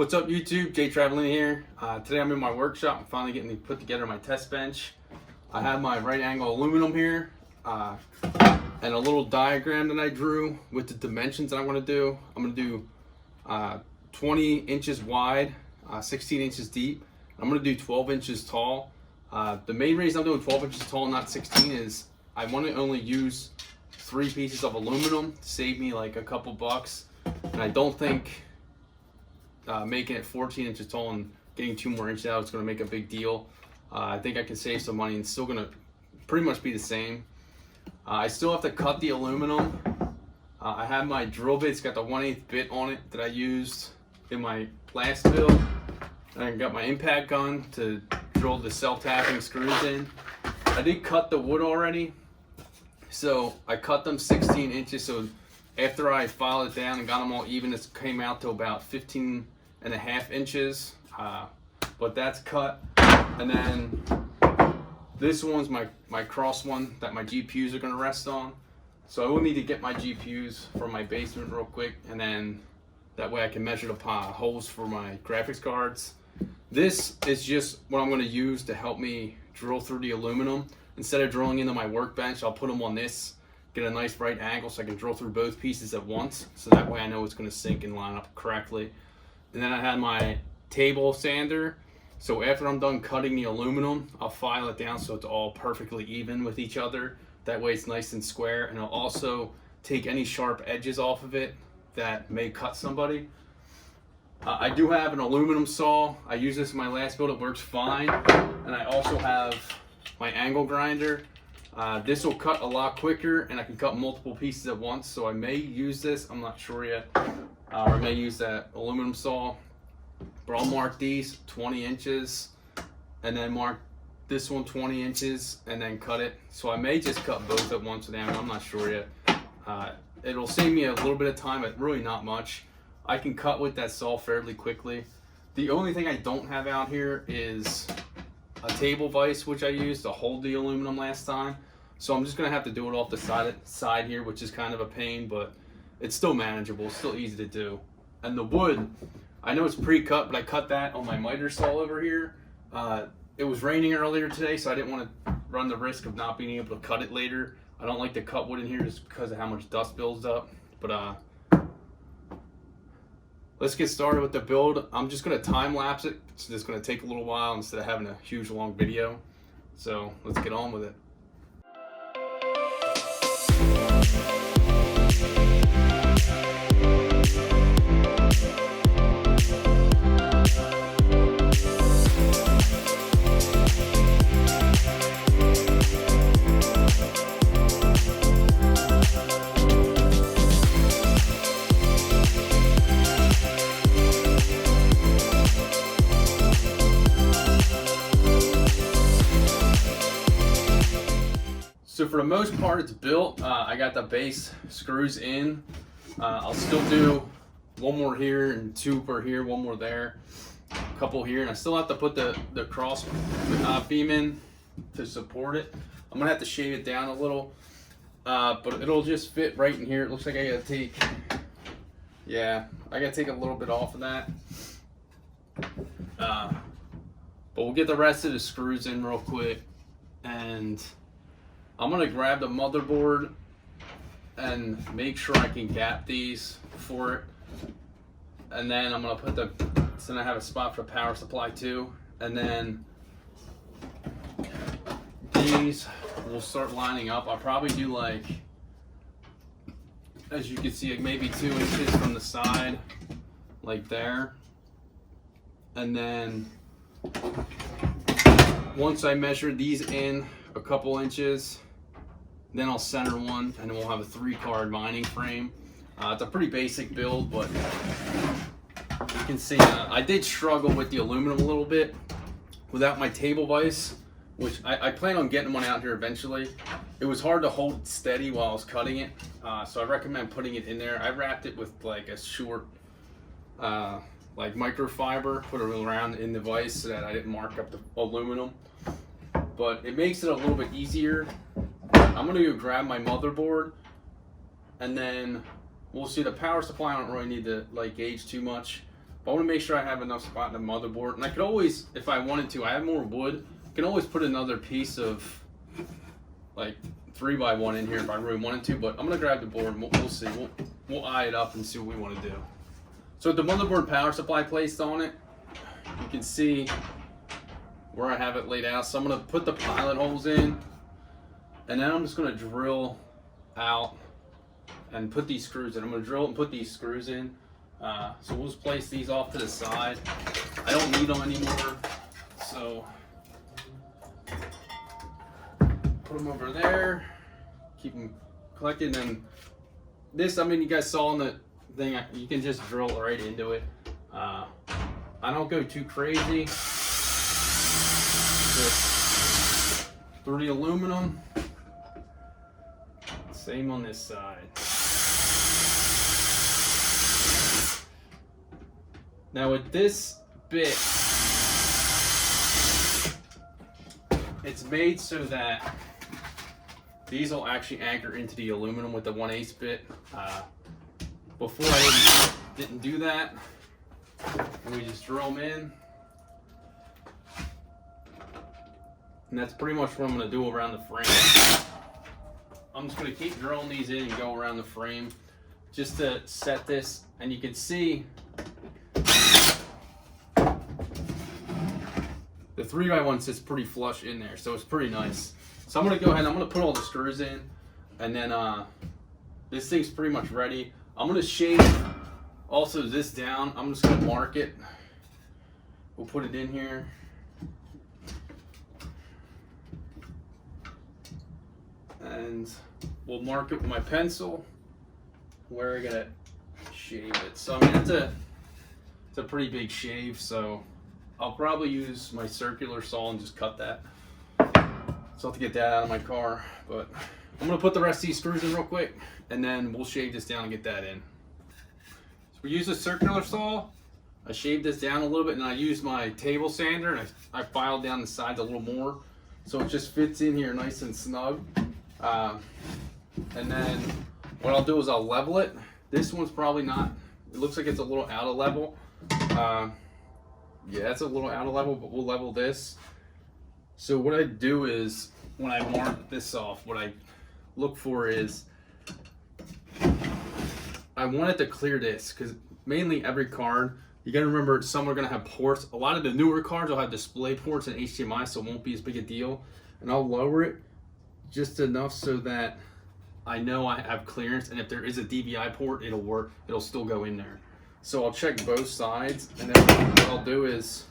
What's up YouTube, Jay Traveling here. Today I'm in my workshop. I'm finally getting to put together my test bench. I have my right angle aluminum here and a little diagram that I drew with the dimensions that I want to do. I'm going to do 20 inches wide, 16 inches deep. I'm going to do 12 inches tall. The main reason I'm doing 12 inches tall, not 16, is I want to only use 3 pieces of aluminum to save me like a couple bucks. And I don't think making it 14 inches tall and getting 2 more inches out is going to make a big deal. I think I can save some money and it's still going to pretty much be the same. I still have to cut the aluminum. I have my drill bit. It's got the 1/8 bit on it that I used in my last build. And I got my impact gun to drill the self-tapping screws in. I did cut the wood already, so I cut them 16 inches. So after I filed it down and got them all even, it came out to about 15.5 inches. But that's cut. And then this one's my cross one that my GPUs are going to rest on. So I will need to get my GPUs from my basement real quick, and then that way I can measure the holes for my graphics cards. This is just what I'm going to use to help me drill through the aluminum. Instead of drilling into my workbench, I'll put them on this, get a nice right angle so I can drill through both pieces at once. So that way I know it's going to sink and line up correctly. And then I had my table sander. So after I'm done cutting the aluminum, I'll file it down so it's all perfectly even with each other. That way it's nice and square, and I'll also take any sharp edges off of it that may cut somebody. I do have an aluminum saw. I used this in my last build, it works fine. And I also have my angle grinder. This will cut a lot quicker and I can cut multiple pieces at once, so I may use this, I'm not sure yet. Or I may use that aluminum saw. But I'll mark these 20 inches and then mark this one 20 inches and then cut it. So I may just cut both at once with them, I'm not sure yet. It'll save me a little bit of time, but really not much. I can cut with that saw fairly quickly. The only thing I don't have out here is a table vise, which I used to hold the aluminum last time. So I'm just gonna have to do it off the side here, which is kind of a pain, but it's still manageable, it's still easy to do. And the wood, I know it's pre-cut, but I cut that on my miter saw over here. It was raining earlier today, so I didn't want to run the risk of not being able to cut it later. I don't like to cut wood in here just because of how much dust builds up. But let's get started with the build. I'm just going to time lapse it. It's just going to take a little while instead of having a huge long video. So let's get on with it. So for the most part, it's built. I got the base screws in. I'll still do 1 more here and 2 per here, 1 more there, a couple here, and I still have to put the cross beam in to support it. I'm gonna have to shave it down a little, but it'll just fit right in here. It looks like I gotta take, I gotta take a little bit off of that. But we'll get the rest of the screws in real quick, and I'm gonna grab the motherboard and make sure I can gap these for it. And then I'm gonna put then I have a spot for power supply too. And then these will start lining up. I'll probably do, like, as you can see, like maybe 2 inches from the side, like there. And then once I measure these in a couple inches, then I'll center one, and then we'll have a 3-card mining frame. It's a pretty basic build, but you can see I did struggle with the aluminum a little bit without my table vise, which I plan on getting one out here eventually. It was hard to hold it steady while I was cutting it, so I recommend putting it in there. I wrapped it with like a short like microfiber, put it around in the vise so that I didn't mark up the aluminum. But it makes it a little bit easier. I'm gonna go grab my motherboard, and then we'll see the power supply. I don't really need to like gauge too much. But I want to make sure I have enough spot in the motherboard. And I could always, if I wanted to, I have more wood. I can always put another piece of like 3x1 in here if I really wanted to. But I'm going to grab the board and we'll see. We'll eye it up and see what we want to do. So with the motherboard power supply placed on it, you can see where I have it laid out. So I'm going to put the pilot holes in. And then I'm just going to drill out and put these screws in. I'm going to drill and put these screws in. So we'll just place these off to the side. I don't need them anymore, so put them over there, keep them collected. And this, I mean, you guys saw in the thing, you can just drill right into it. I don't go too crazy just through the aluminum. Same on this side. Now with this bit, it's made so that these will actually anchor into the aluminum with the 1/8 bit. Before I didn't do that, and we just drill them in. And that's pretty much what I'm going to do around the frame. I'm just going to keep drilling these in and go around the frame just to set this. And you can see the 3x1 sits pretty flush in there, so it's pretty nice. So I'm going to go ahead and I'm going to put all the screws in, and then this thing's pretty much ready. I'm going to shave also this down. I'm just going to mark it. We'll put it in here. And we'll mark it with my pencil where I gotta shave it. So I mean, it's a pretty big shave, so I'll probably use my circular saw and just cut that. So I'll have to get that out of my car. But I'm gonna put the rest of these screws in real quick, and then we'll shave this down and get that in. So we use a circular saw. I shaved this down a little bit, and I used my table sander, and I filed down the sides a little more, so it just fits in here nice and snug. And then what I'll do is I'll level it. This one's probably not, it looks like it's a little out of level. Yeah, it's a little out of level, but we'll level this. So what I do is when I mark this off, what I look for is I want it to clear this, because mainly every card, you gotta remember some are gonna have ports. A lot of the newer cards will have display ports and HDMI, so it won't be as big a deal. And I'll lower it just enough so that I know I have clearance, and if there is a DVI port, it'll work. It'll still go in there. So I'll check both sides, and then what I'll do is,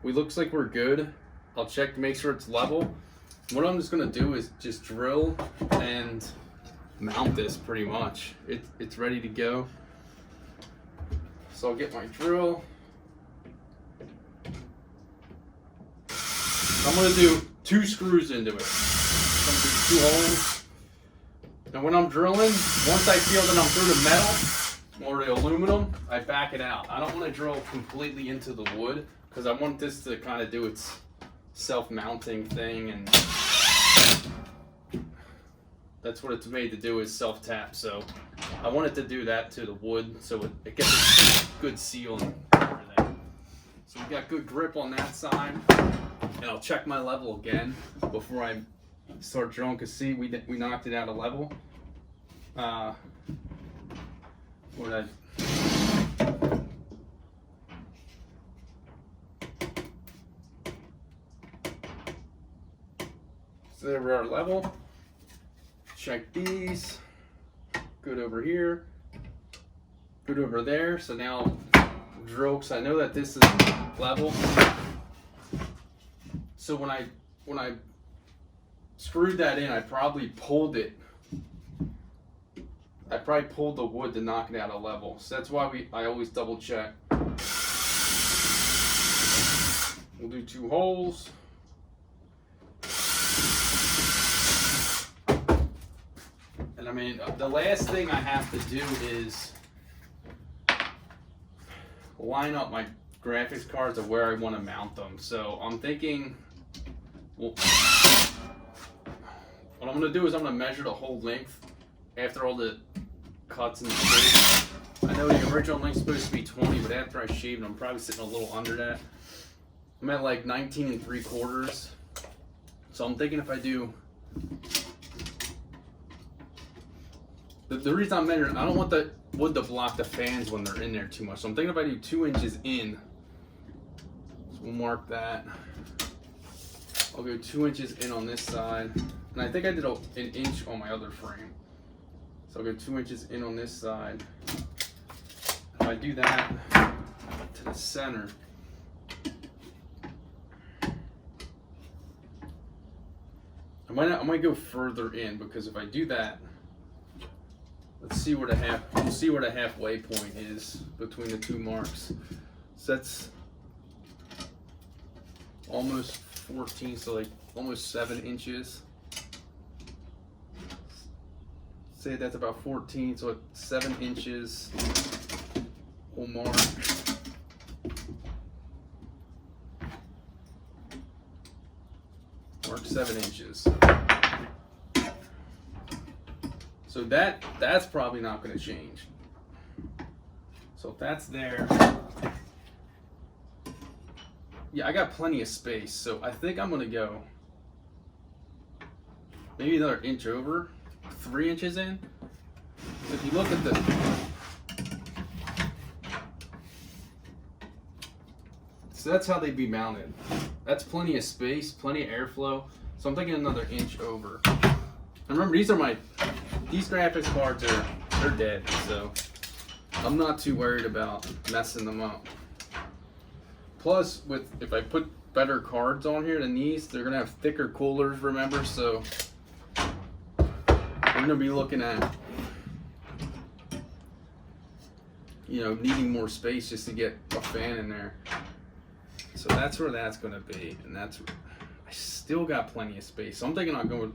looks like we're good. I'll check to make sure it's level. What I'm just gonna do is just drill and mount this pretty much. It's ready to go. So I'll get my drill. I'm gonna do 2 screws into it. I'm gonna do 2 holes. And when I'm drilling, once I feel that I'm through the metal or the aluminum, I back it out. I don't want to drill completely into the wood, because I want this to kind of do its self-mounting thing, and that's what it's made to do, is self-tap. So I want it to do that to the wood, so it gets a good seal and everything. So we got good grip on that side, and I'll check my level again before I start drilling, because see, we knocked it out of level. So there we're at level. Check these. Good over here. Good over there. So now drill, because I know that this is level. So when I screwed that in, I probably pulled it. I probably pulled the wood to knock it out of level. So that's why I always double check. We'll do 2 holes. And I mean, the last thing I have to do is line up my graphics cards of where I want to mount them. So I'm thinking, well, what I'm going to do is I'm going to measure the whole length after all the cuts and the shapes. I know the original link's supposed to be 20, but after I shaved, I'm probably sitting a little under that. I'm at like 19 3/4. So I'm thinking if I do, the reason I'm measuring, I don't want the wood to block the fans when they're in there too much. So I'm thinking if I do 2 inches in, so we'll mark that. I'll go 2 inches in on this side. And I think I did an inch on my other frame. So I'll go 2 inches in on this side. If I do that to the center, I might go further in, because if I do that, let's see where we'll see where the halfway point is between the two marks. So that's almost 14, so like almost 7 inches. Say that's about 14, so it's 7 inches. We'll mark. Mark 7 inches. So that's probably not going to change. So if that's there, yeah, I got plenty of space. So I think I'm going to go maybe another inch over, 3 inches in. So if you look at the, so that's how they'd be mounted. That's plenty of space, plenty of airflow. So I'm thinking another inch over. And remember, these graphics cards they're dead, so I'm not too worried about messing them up. Plus, if I put better cards on here than these, they're gonna have thicker coolers, remember, so we're gonna be looking at, you know, needing more space just to get a fan in there. So that's where that's gonna be, and I still got plenty of space. So I'm thinking I'll go,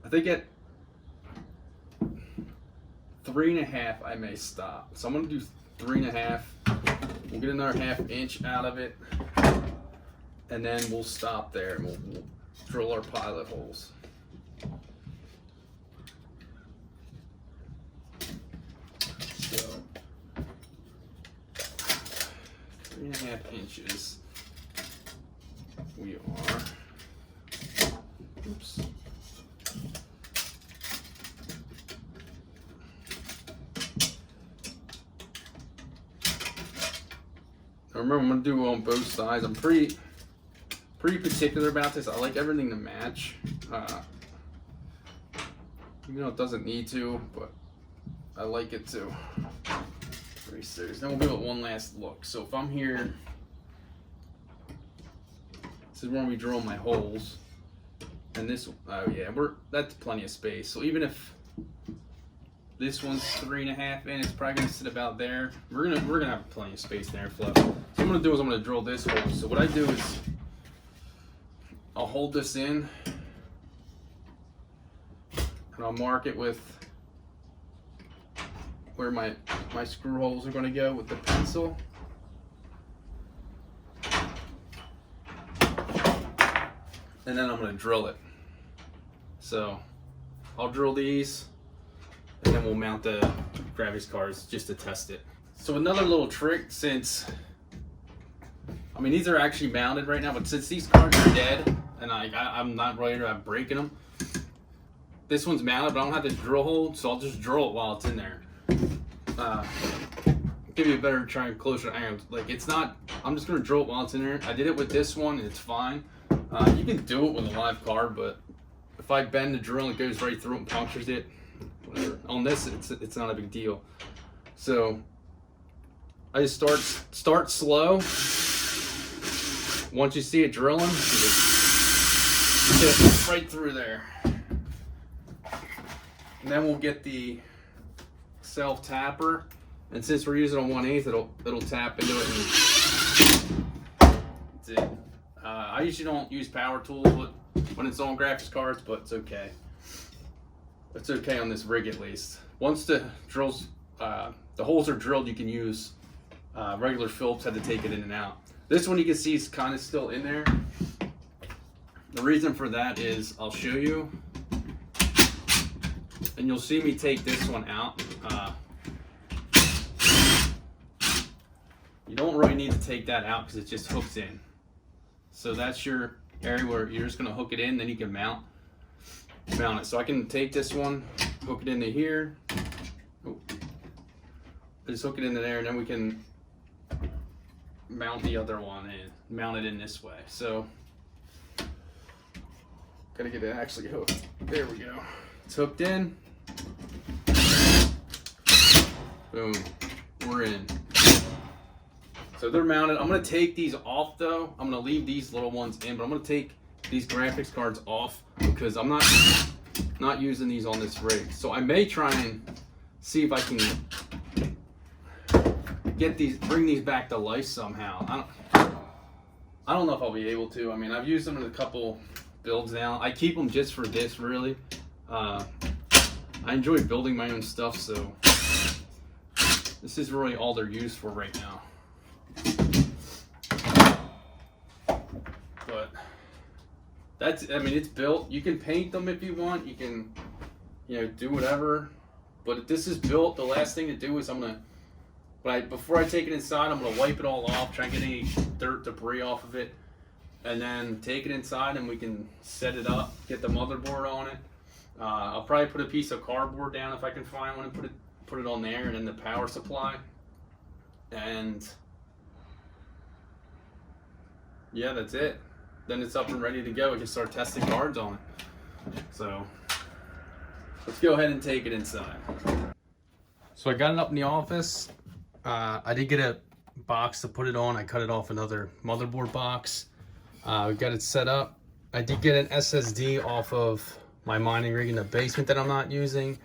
I think at 3.5 I may stop. So I'm gonna do 3.5. We'll get another 1/2 inch out of it, and then we'll stop there and we'll drill our pilot holes. So 3.5 inches. We are. Oops. Remember, I'm gonna do it on both sides. I'm pretty particular about this. I like everything to match. Even though it doesn't need to, but I like it to. Pretty serious. Then we'll give it one last look. So if I'm here, this is where we drill my holes. And this, oh yeah, that's plenty of space. So even if this one's 3.5 in, it's probably gonna sit about there. We're gonna have plenty of space and airflow. So what I'm gonna do is I'm gonna drill this hole. So what I do is I'll hold this in and I'll mark it with where my screw holes are gonna go with the pencil. And then I'm gonna drill it. So I'll drill these, and then we'll mount the graphics cards just to test it. So another little trick, since, I mean, these are actually mounted right now, but since these cards are dead, and I'm not worried about breaking them, this one's mounted, but I don't have the drill hole, so I'll just drill it while it's in there. Give you a better, try closer angle. Like, it's not, I'm just gonna drill it while it's in there. I did it with this one, and it's fine. You can do it with a live card, but if I bend the drill, it goes right through it and punctures it. Whatever. On this, it's not a big deal. So I just start slow. Once you see it drilling, you just get it right through there. And then we'll get the self tapper, and since we're using a 1/8, it'll tap into it. And that's it. I usually don't use power tools when it's on graphics cards, but it's okay. It's okay on this rig at least. Once the holes are drilled, you can use regular Phillips head to take it in and out. This one you can see is kind of still in there. The reason for that is I'll show you, and you'll see me take this one out. You don't really need to take that out because it just hooks in. So that's your area where you're just gonna hook it in, then you can mount it. So I can take this one, hook it into here. Oh. Just hook it into there, and then we can mount the other one in, mount it in this way. So gotta get it actually hooked. There we go. It's hooked in. Boom. We're in. So they're mounted. I'm gonna take these off though. I'm gonna leave these little ones in, but I'm gonna take these graphics cards off because I'm not using these on this rig. So I may try and see if I can bring these back to life somehow. I don't know if I'll be able to. I mean, I've used them in a couple builds now. I keep them just for this, really. I enjoy building my own stuff, so this is really all they're used for right now. But that's, I mean, it's built. You can paint them if you want. You can, do whatever. But if this is built, the last thing to do is before I take it inside, I'm gonna wipe it all off, try and get any dirt, debris off of it, and then take it inside and we can set it up, get the motherboard on it. I'll probably put a piece of cardboard down if I can find one and put it on there, and then the power supply. And yeah, that's it. Then it's up and ready to go. We can start testing cards on it. So let's go ahead and take it inside. So I got it up in the office. I did get a box to put it on. I cut it off another motherboard box. We got it set up. I did get an SSD off of my mining rig in the basement that I'm not using.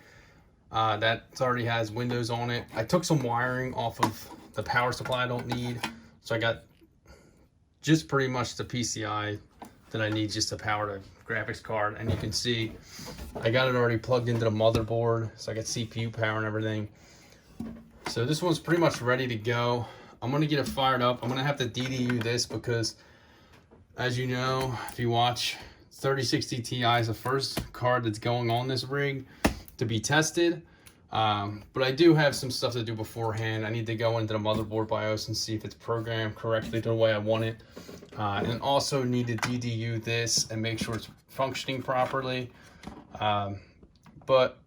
That already has Windows on it. I took some wiring off of the power supply I don't need. So I got just pretty much the PCI that I need just to power the graphics card. And you can see I got it already plugged into the motherboard. So I got CPU power and everything. So this one's pretty much ready to go. I'm gonna get it fired up. I'm gonna have to DDU this because, as you know, if you watch, 3060 Ti is the first card that's going on this rig to be tested. But I do have some stuff to do beforehand. I need to go into the motherboard BIOS and see if it's programmed correctly the way I want it. And also need to DDU this and make sure it's functioning properly. But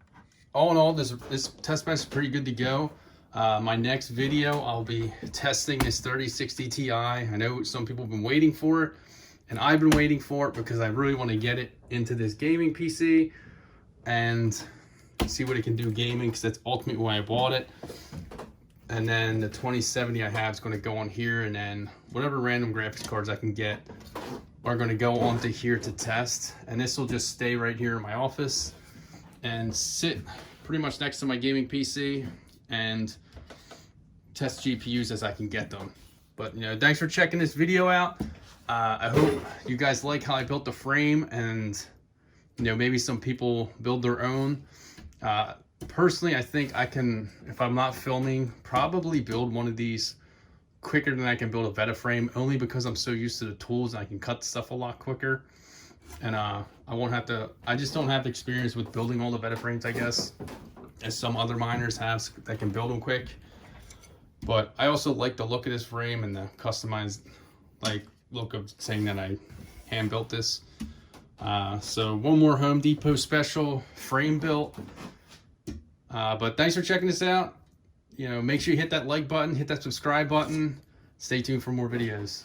all in all, this test bench is pretty good to go. My next video, I'll be testing this 3060 Ti. I know some people have been waiting for it, and I've been waiting for it because I really want to get it into this gaming PC and see what it can do gaming, because that's ultimately why I bought it. And then the 2070 I have is going to go on here, and then whatever random graphics cards I can get are going to go onto here to test. And this will just stay right here in my office and sit pretty much next to my gaming PC and test GPUs as I can get them. But thanks for checking this video out. I hope you guys like how I built the frame, and maybe some people build their own. Personally, I think I can, if I'm not filming, probably build one of these quicker than I can build a Veta frame, only because I'm so used to the tools and I can cut stuff a lot quicker. And I just don't have the experience with building all the Veta frames, I guess, as some other miners have that can build them quick. But I also like the look of this frame and the customized look of saying that I hand built this. So one more Home Depot special frame built. But thanks for checking this out. Make sure you hit that like button, hit that subscribe button. Stay tuned for more videos.